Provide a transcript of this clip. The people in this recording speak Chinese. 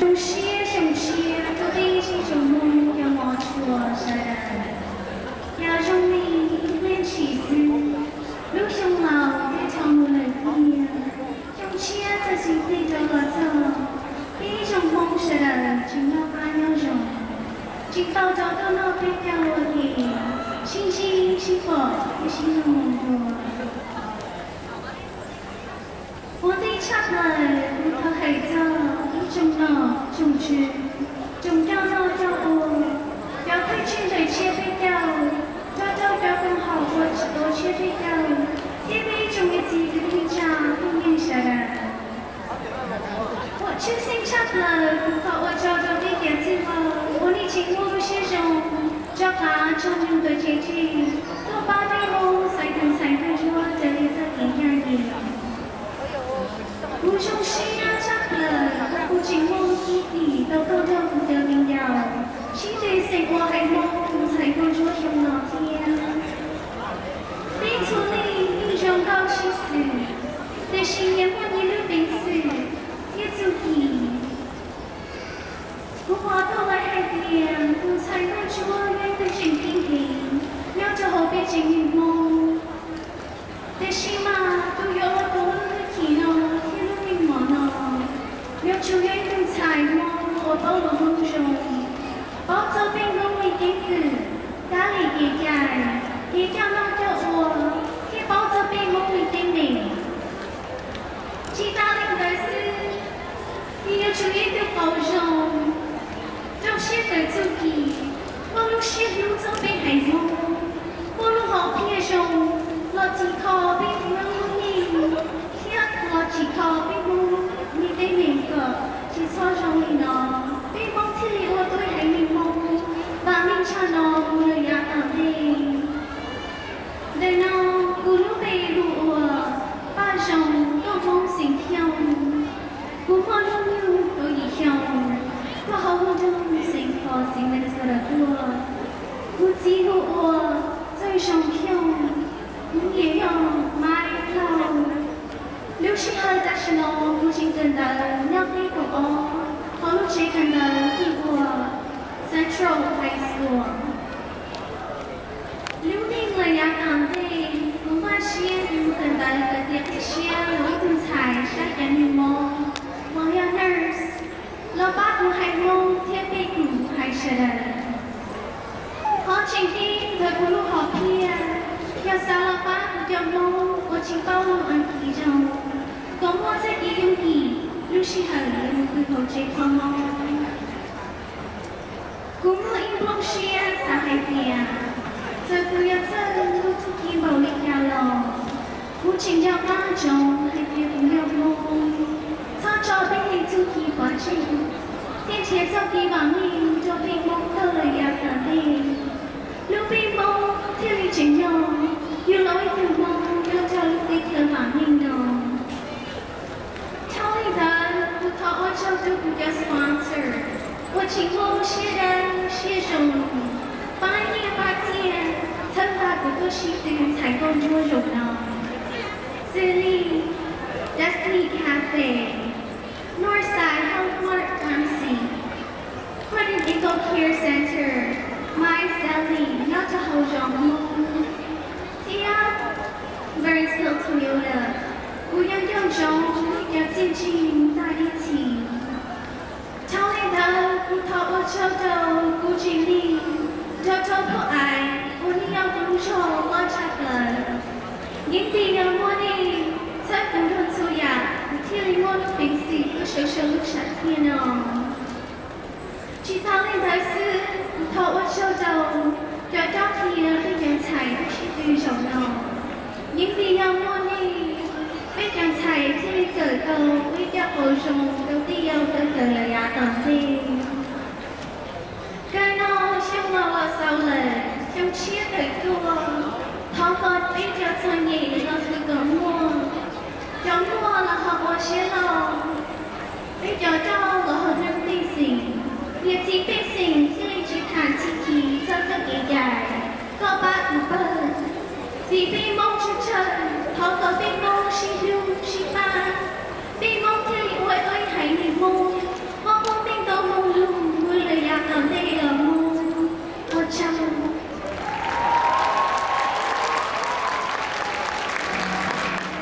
有些生气，都得是种梦要冒出来的，要用力练起势，路上老的条路来变，用钱在心里的我走，一种梦是的，只要把要用，直到找到那被掉我的，心情幸福，也是种梦多。我的插来，我靠海藻。种了种植，种掉了掉我，要推进的切被掉，抓到标更好，我只多切被掉，也被种的几个评价不念下来。我去新插了，不靠我找到的点子后，我的情我不写上，找他找牛的结局，都把背后才跟才跟我这里在一样的。我从西安插了，不仅我弟弟都不得明了，心里谁我还梦，才够说上老天。你处理你种高心思，但是也我一路病死，也足以。我话到来海边，我才够说远的真平平，了着后边真迷梦，但是嘛都有了多的体能。要求愿跟财梦，我包了梦中，包走并不为点子，家里给家，给家弄着我，给包走并不为点名，其他领导是，你要求愿的包容，找些的主题，我路些路走并海梦，我路好偏重，落几靠并不容易，天落几靠并不。你的名个是错上你呢，比梦天里我对还迷蒙，把命差呢不能压到你。但呢，古路被路我，把上都梦心跳，古莫路路都一样，我好好中心可心的做得多，古记路我最上飘，你也要买票。流星海大是侬，不仅跟的两地不哦，好路谁跟的帝国 Central High School。留名了呀当地，文化线跟的个点线，有一顿菜晒干柠檬，王呀 nurse， 老爸不还弄天背骨还是的，好情敌的不路好偏，要杀老爸不掉弄，我请包路安提中。讲我这个勇气，有时候也会后这狂妄。古木因梦时撒海边，这不要走，我自己无力条路。我请教家中，还别不了梦。他找别人自己发展，天天走地往里，就比梦到了呀个里。路比梦天里真有，有老一条梦，要叫路比条往里呢。不靠我找到不叫 sponsor， 我请我写人写手，半夜8点，参加不多是对采购做容呢。这里 Destiny Cafe、Northside Healthmart Pharmacy、Croydon Eagle Care Center、My Sally 要着好容Burnsville Toyota。不要用手，要紧紧在一起。讨厌的不讨我抽到，不经历，偷偷不爱，我你要不说我差了。硬币要我你，才不能粗呀，天里我都平时我手手都闪电哦。去讨厌的是不讨我抽到，要找天的人才不是对手呢。硬币要我你。非常菜天里个都为了保重，都得要跟个了呀当地。跟我想我手了，想钱的多，他把比较专业的是个我，叫我了好我些了，比较早了好人的心，也只比心天里去看自己走走一点，告白不笨，只比梦出城，他个比梦。